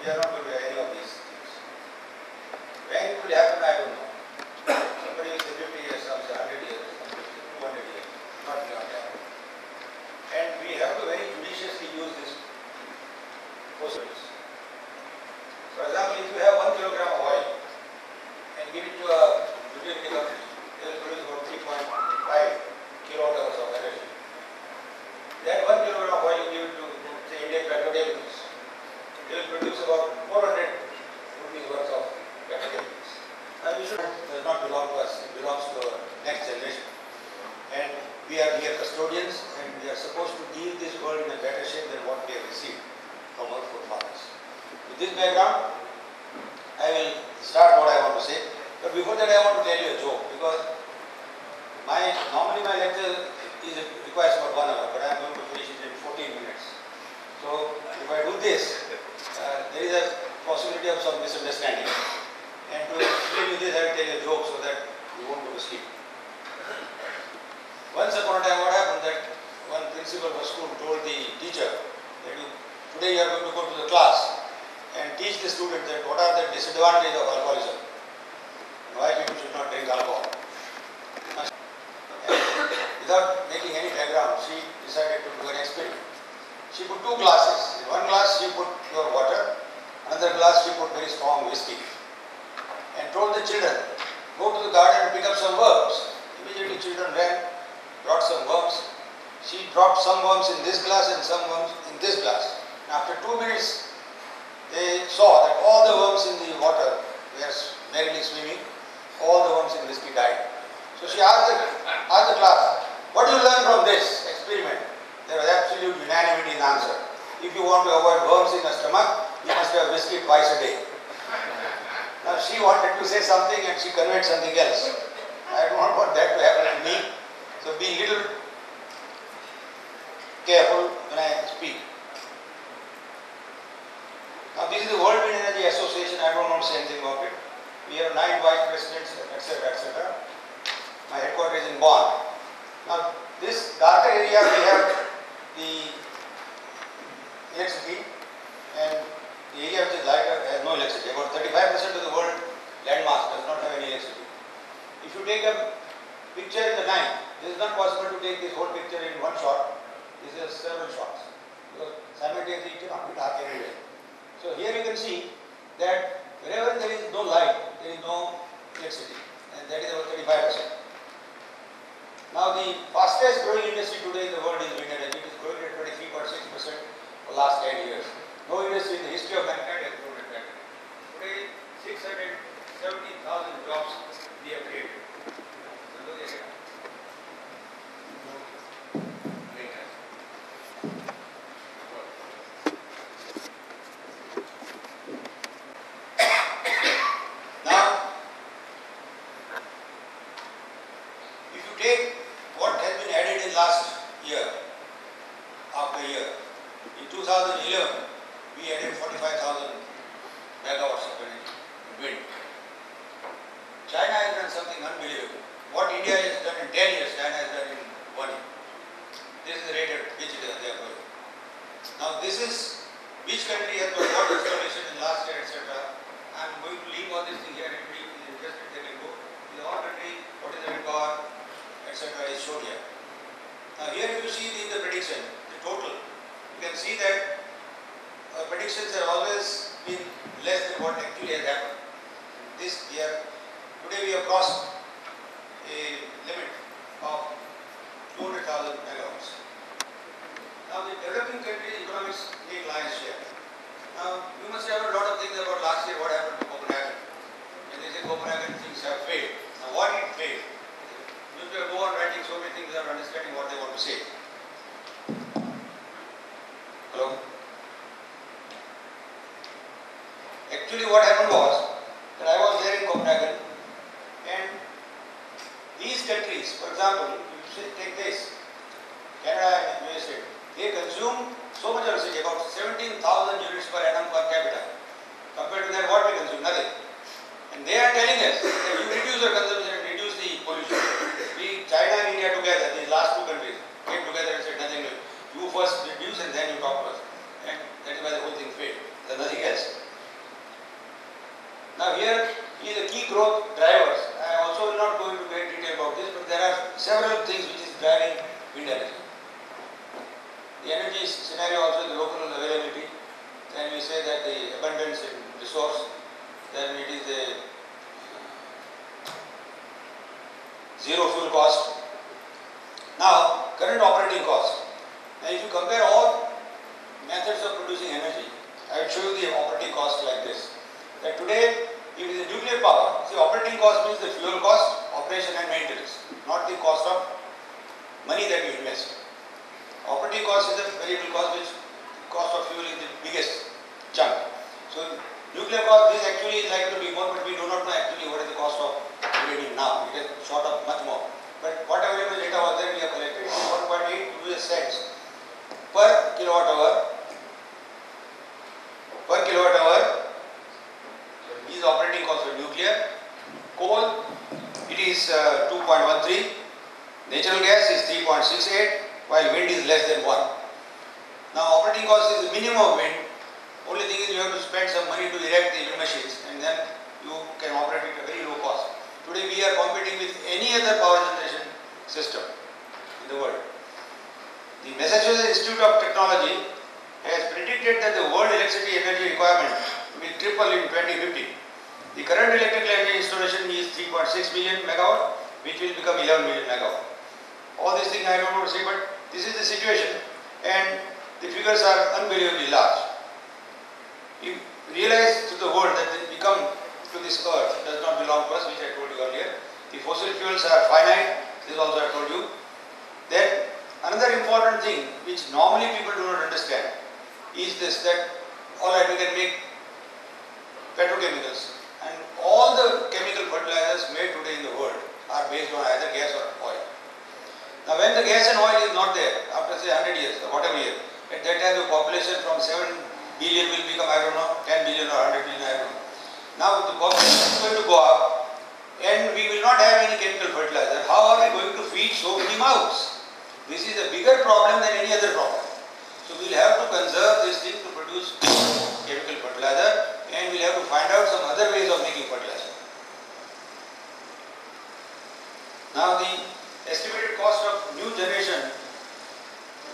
they are not going to have any of these things. When it will happen, I don't know. Somebody will say 50 years, some say 100 years, some say 200 years, not beyond that. And we have to very judiciously use this possibilities. For example, if you have 1 kilogram of oil and give it to a utility company, they will produce about 3.5 kilowatt hours of energy. That 1 kilogram of oil you give it to, say, Indian petrochemicals, they will produce about 400 rupees worth of petrochemicals. Now, we should does not belong to us; it belongs to our next generation. And we are here custodians, and we are supposed to leave this world in a better shape than what we have received from our forefathers. With this background, I will start what I want to say. But before that, I want to tell you a joke, because normally my lecture requires about 1 hour, but I am going to finish it in 14 minutes. So if I do this, there is a possibility of some misunderstanding. And to explain you this, I will tell you a joke so that you won't go to sleep. Once upon a time, what happened that one principal of a school told the teacher that today you are going to go to the class and teach the student that what are the disadvantages of alcoholism and why people should not drink alcohol. And without making any diagram, she decided to do an experiment. She put 2 glasses. In one glass she put pure water, another glass she put very strong whiskey, and told the children, go to the garden and pick up some worms. Immediately children ran, brought some worms. She dropped some worms in this glass and some worms in this glass. And after 2 minutes, they saw that all the worms in the water were merrily swimming, all the worms in whiskey died. So she asked the class, what do you learn from this experiment? There was absolute unanimity in the answer. If you want to avoid worms in the stomach, you must have whiskey twice a day. Now she wanted to say something and she conveyed something else. I don't want that to happen to me. So be little careful when I speak. Now this is the World Wind Energy Association. I don't want to say anything about it. We have 9 vice presidents, etc., etc. My headquarters is in Bonn. Now this darker area we have the electricity, and the area which is lighter has no electricity. About 35% of the world landmass does not have any electricity. If you take a picture in the night, it is not possible to take this whole picture in one shot. This is several shots, because simultaneously it cannot be dark everywhere. So here you can see that wherever there is no light, there is no electricity, and that is about 35%. Now the fastest growing industry today in the world is wind energy. It is growing at 23.6% for the last 10 years. No industry in the history of mankind has grown at that rate. Today, 670,000 jobs we have created. Now, if you take what has been added in last year, after year, in 2011, we added 45,000 megawatts of energy in wind. China has done something unbelievable. What India has done in 10 years, China has done in 1 year. This is the rate at which they are going. Now this is which country has got what installation in last year, etc. I am going to leave all this thing here. Everybody is interested, they can go. In the whole country, what is the wind power, etc. is shown here. Now here you see the prediction, the total. You can see that predictions have always been less than what actually has happened. This year, today we have crossed a limit of 200,000 megawatts. Now the developing countries' economics take lion's share. Now you must have heard a lot of things about last year what happened to Copenhagen. When they say Copenhagen things have failed. Now what did fail? You have to go on writing so many things without understanding what they want to say. Hello? Actually what happened was that I was there in Copenhagen, and these countries, for example, you take this, Canada and USA, they consume so much electricity, about 17,000 units per annum per capita. Compared to that, what we consume? Nothing. And they are telling us that you reduce your consumption and reduce the pollution. We, China and India together, these last 2 countries, came together and said nothing new. You first reduce and then you talk to us. And that is why the whole thing failed. There is nothing else. growth drivers. I also will not go into great detail about this, but there are several things which is driving wind energy. The energy scenario also is the local availability. Then we say that the abundance in resource, then it is a zero fuel cost. Now, current operating cost. Now, if you compare all methods of producing energy, I will show you the operating cost like this. That today, if it is a nuclear power, see, operating cost means the fuel cost, operation and maintenance, not the cost of money that you invest. Operating cost is a variable cost, which cost of fuel is the biggest chunk. So, nuclear cost is actually likely to be more, but we do not know actually what is the cost of uranium now. It is short of much more. But whatever data was there, we have collected. It is 1.8 US cents per kilowatt hour. Per kilowatt hour is operating cost of nuclear. Coal, it is 2.13. Natural gas is 3.68, while wind is less than 1. Now, operating cost is the minimum of wind. Only thing is you have to spend some money to erect the wind machines, and then you can operate it at a very low cost. Today we are competing with any other power generation system in the world. The Massachusetts Institute of Technology has predicted that the world electricity energy requirement will triple in 2050. The current electrical energy installation is 3.6 million megawatt, which will become 11 million megawatt. All these things I don't want to say, but this is the situation, and the figures are unbelievably large. You realize to the world that we come to this earth does not belong to us, which I told you earlier. The fossil fuels are finite, this also I told you. Then another important thing which normally people do not understand is this, that alright, we can make petrochemicals, and all the chemical fertilizers made today in the world are based on either gas or oil. Now when the gas and oil is not there, after say 100 years or whatever year, at that time the population from 7 billion will become, I don't know, 10 billion or 100 billion, I don't know. Now the population is going to go up and we will not have any chemical fertilizer. How are we going to feed so many mouths? This is a bigger problem than any other problem. So we will have to conserve this thing to produce chemical fertilizer, and we will have to find out some other ways of making fertilizer. Now the estimated cost of new generation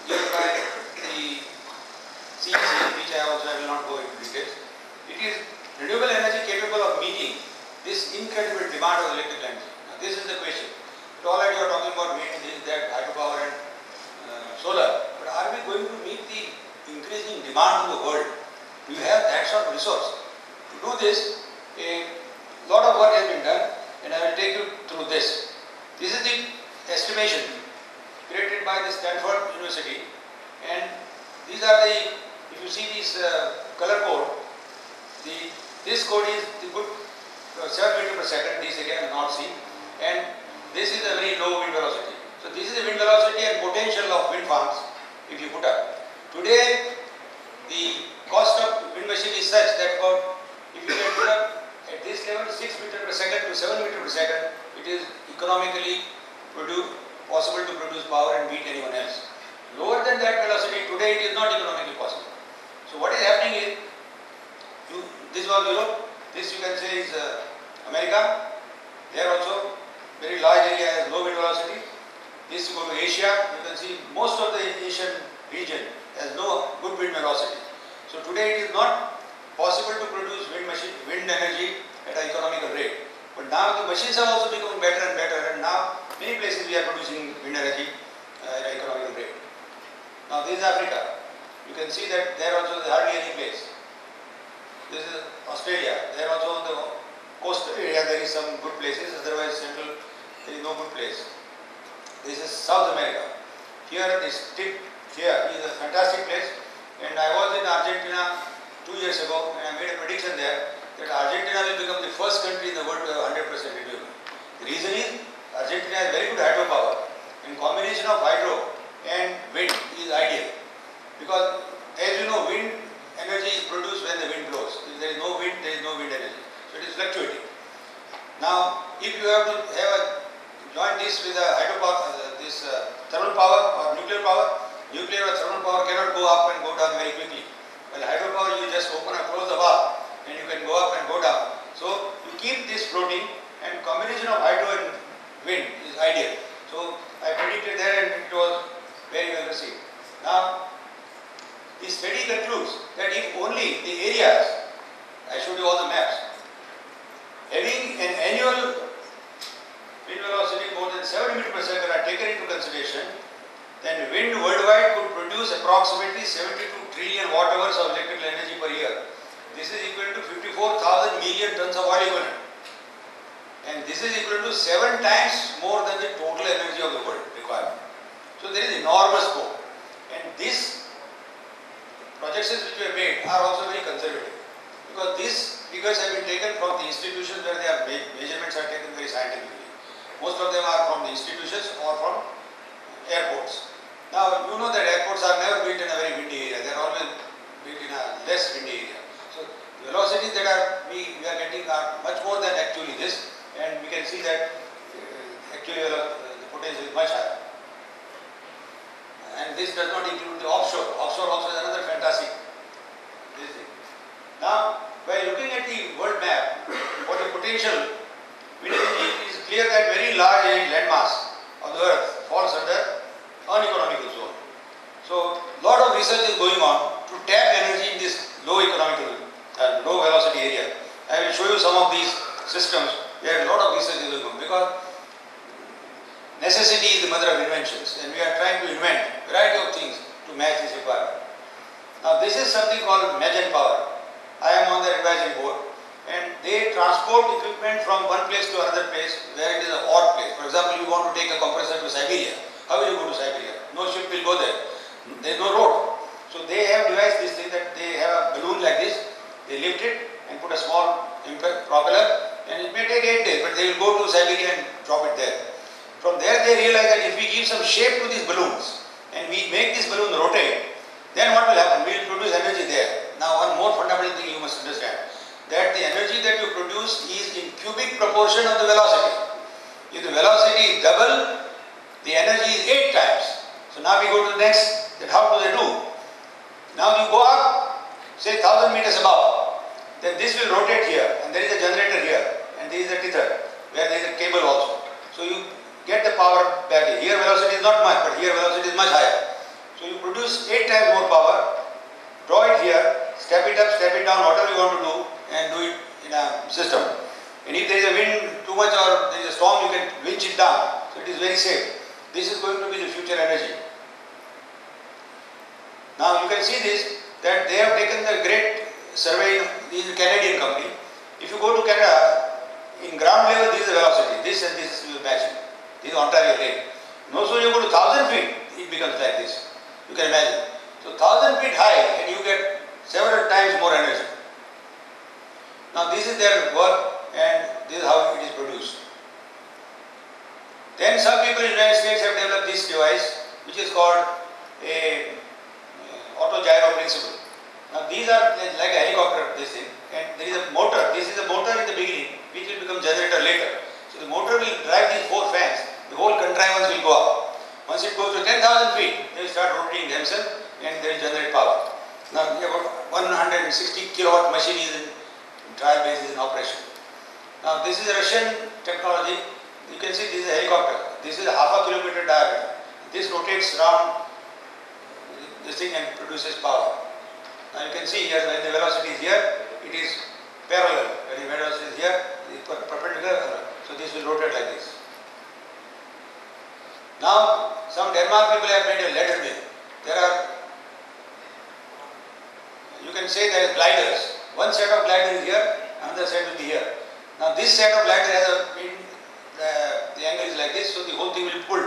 given by the CEC, which I will not go into details. It is renewable energy capable of meeting this incredible demand of electrical energy. Now this is the question. So already you are talking about wind, this, that, hydropower and solar. But are we going to meet the increasing demand in the world? Do you have that sort of resource? To do this, a lot of work has been done, and I will take you through this. This is the estimation created by the Stanford University, and these are the, if you see this color code, this code is the good 7 meters per second, this again not C, and this is a very low wind velocity. So this is the wind velocity and potential of wind farms if you put up. Today the cost of wind machine is such that about, if you can put up at this level 6 meters per second to 7 meters per second, it is economically possible to produce power and beat anyone else. Lower than that velocity, today it is not economically possible. So what is happening is, this was Europe, this you can say is America. There also very large area has low wind velocity. This you go to Asia, you can see most of the Asian region has no good wind velocity. So today it is not possible to produce wind energy at an economical rate. But now the machines are also becoming better and better, and now many places we are producing wind energy at an economical rate. Now this is Africa. You can see that there also is hardly any place. This is Australia. There also on the coastal area there is some good places, otherwise central there is no good place. This is South America. Here this tip here is a fantastic place, and I was in Argentina 2 years ago, and I made a prediction there that Argentina will become the first country in the world to have 100% renewable. The reason is Argentina has very good hydropower, and combination of hydro and wind is ideal, because as you know, wind energy is produced when the wind blows. If there is no wind, there is no wind energy. So it is fluctuating. Now, if you have to join this with a hydropower, thermal power or nuclear power, nuclear or thermal power cannot go up and go down very quickly. Well, hydropower, you just open and close the valve and you can go up and go down. So you keep this floating combination of hydro and wind is ideal. So I predicted there and it was very well received. Now, this study concludes that if only the areas, I showed you all the maps, having an annual wind velocity more than 7 meters per second are taken into consideration, then wind worldwide could produce approximately 72 trillion watt hours of electrical energy per year. This is equal to 54,000 million tons of oil equivalent. And this is equal to 7 times more than the total energy of the world required. So there is enormous scope. And these projections which were made are also very conservative. Because these figures have been taken from the institutions where their measurements are taken very scientifically. Most of them are from the institutions or from airports. Now you know that airports are never built in a very windy area. They are always built in a less windy area. So the velocities that we are getting are much more than actually this, and we can see that actually the potential is much higher. And this does not include the offshore. Offshore also is another fantastic thing. Now, by looking at the world map for the potential, it is clear that very large landmass of the earth falls under uneconomical zone. So, lot of research is going on to tap energy in this low velocity area. I will show you some of these systems where a lot of research is going on, because necessity is the mother of inventions, and we are trying to invent a variety of things to match this requirement. Now this is something called Magen Power. I am on the advisory board, and they transport equipment from one place to another place where it is an odd place. For example, you want to take a compressor to Siberia. How will you go to Siberia? No ship will go there. There is no road. So they have devised this thing that they have a balloon like this. They lift it and put a small propeller, and it may take 8 days, but they will go to Siberia and drop it there. From there they realize that if we give some shape to these balloons and we make this balloon rotate, then what will happen? We will produce energy there. Now one more fundamental thing you must understand, that the energy that you produce is in cubic proportion of the velocity. If the velocity is double, the energy is 8 times. So now we go to the next, that how do they do? Now you go up, say 1000 meters above, then this will rotate here, and there is a generator here, and there is a tether, where there is a cable also. So you get the power back here. Here velocity is not much, but here velocity is much higher. So you produce 8 times more power, draw it here, step it up, step it down, whatever you want to do, and do it in a system. And if there is a wind too much or there is a storm, you can winch it down. So it is very safe. This is going to be the future energy. Now you can see this, that they have taken the great survey. This is a Canadian company. If you go to Canada, in ground level this is the velocity, this and this will match it. This is Ontario Lake. No, so you go to 1000 feet, it becomes like this. You can imagine. So 1000 feet high and you get several times more energy. Now this is their work, and this is how it is produced. Then some people in the United States have developed this device, which is called a auto-gyro principle. Now these are like a helicopter, this thing, and there is a motor. This is a motor in the beginning, which will become generator later. So the motor will drive these 4 fans. The whole contrivance will go up. Once it goes to 10,000 feet, they will start rotating themselves and they will generate power. Now about 160 kilowatt machine is in trial basis in operation. Now this is a Russian technology. You can see this is a helicopter. This is a half a kilometer diameter. This rotates around this thing and produces power. Now you can see here when the velocity is here, it is parallel. When the velocity is here, it is perpendicular. So this will rotate like this. Now some Denmark people have made a ladder mill. There are, you can say there is gliders. One set of glider is here, another set will be here. Now this set of glider has a the angle is like this, so the whole thing will pull.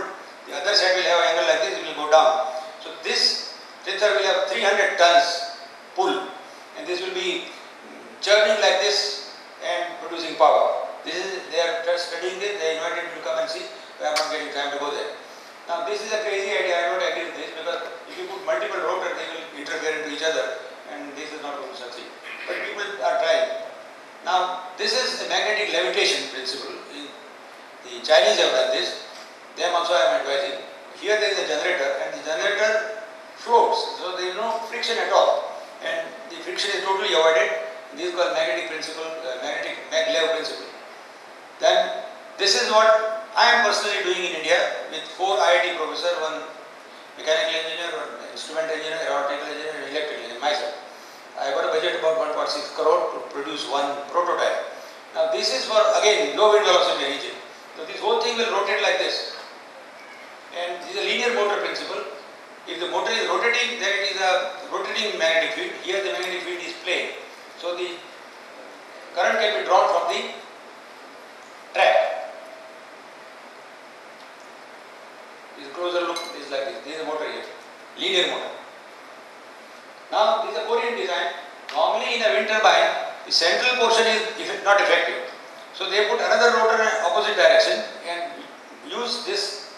The other set will have an angle like this, it will go down. So this tensor will have 300 tons pull, and this will be churning like this and producing power. This is, they are studying this, they invited me to come and see, but I am not getting time to go there. Now this is a crazy idea, I don't agree with this, because if you put multiple rotors, they will interfere into each other, and this is not going to succeed. But people are trying. Now this is a magnetic levitation principle. The Chinese have done this. Them also I am advising. Here there is a generator, and the generator floats, so there is no friction at all, and the friction is totally avoided. This is called magnetic principle, magnetic maglev principle. Then This is what I am personally doing in India with 4 IIT professors, one mechanical engineer, one instrument engineer, aeronautical engineer and electrical engineer, myself. I got a budget about 1.6 crore to produce one prototype. Now this is for again low wind velocity region. So this whole thing will rotate like this. And this is a linear motor principle. If the motor is rotating, then it is a rotating magnetic field. Here the magnetic field is plane. So the current can be drawn from the track. This closer look is like this. This is a motor here. Linear motor. Now this is a Korean design. Normally in a wind turbine, the central portion is not effective. So they put another rotor in opposite direction and use this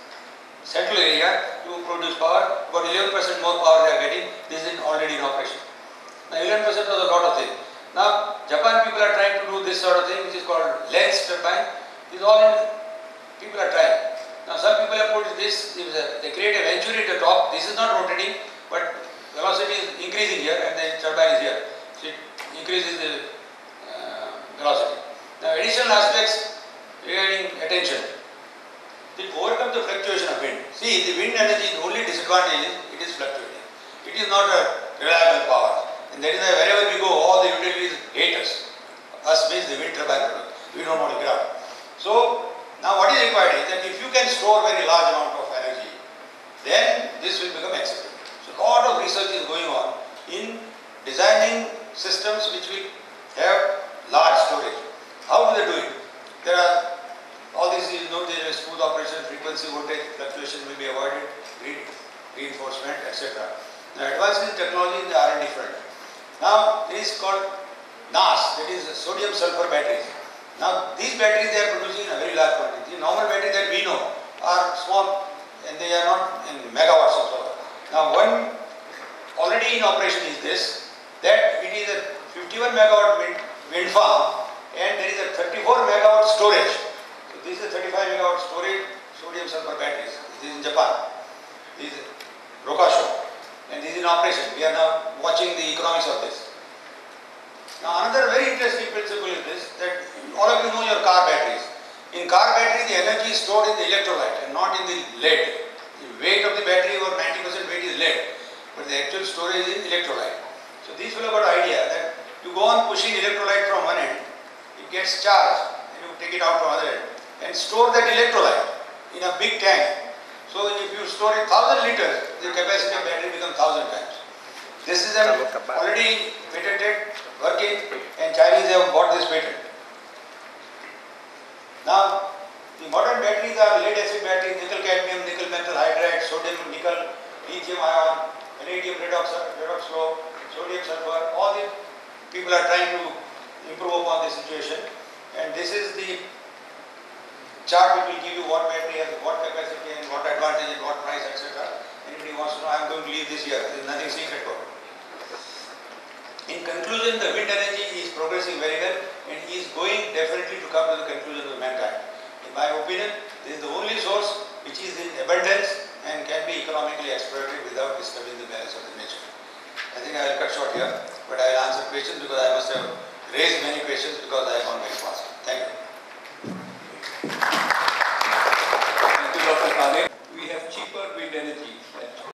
central area to produce power. About 11% more power they are getting. This is already in operation. Now 11% was a lot of things. Now Japan people are trying to do this sort of thing, which is called lens turbine. This is all in, people are trying. Now some people have put this, they create a venturi at the top. This is not rotating, but velocity is increasing here and the turbine is here. So it increases the velocity. Now additional aspects regarding attention. To overcome the fluctuation of wind. See, the wind energy, the only disadvantage is it is fluctuating. It is not a reliable power. And that is why wherever we go, all the utilities hate us. Us means the wind turbine product. We don't want to grab. So, now what is required is that if you can store very large amount of energy, then this will become acceptable. So, a lot of research is going on in designing systems which will have large storage. How do they do it? There are all this is known as smooth operation, frequency, voltage fluctuation will be avoided, reinforcement, etc. Now, advances in technology in the R&D front. Now, this is called NAS, that is sodium sulfur batteries. Now, these batteries they are producing in a very large quantity. The normal batteries that we know are small and they are not in megawatts of power. Now, one already in operation is this, that it is a 51 megawatt wind farm and there is a 34 megawatt storage. This is a 35 megawatt storage sodium sulfur batteries. This is in Japan. This is Rokasho. And this is in operation. We are now watching the economics of this. Now another very interesting principle is this, that all of you know your car batteries. In car battery the energy is stored in the electrolyte and not in the lead. The weight of the battery or 90% weight is lead. But the actual storage is electrolyte. So these will have got an idea that you go on pushing electrolyte from one end, it gets charged and you take it out from other end. And store that electrolyte in a big tank. So if you store it 1000 liters, the capacity of battery becomes 1000 times. This is already patented, working, and Chinese have bought this patent. Now, the modern batteries are lead acid batteries, nickel cadmium, nickel methyl hydride, sodium nickel, lithium ion, vanadium redox flow, sodium sulfur. All the people are trying to improve upon the situation. And this is the chart which will give you what battery has what capacity and what advantage and what price, etc. Anybody wants to know, I am going to leave this here. There is nothing secret about it. In conclusion, the wind energy is progressing very well and is going definitely to come to the conclusion of mankind. In my opinion, this is the only source which is in abundance and can be economically exploited without disturbing the balance of the nature. I think I will cut short here, but I will answer questions because I must have raised many questions because I have gone very fast. Thank you.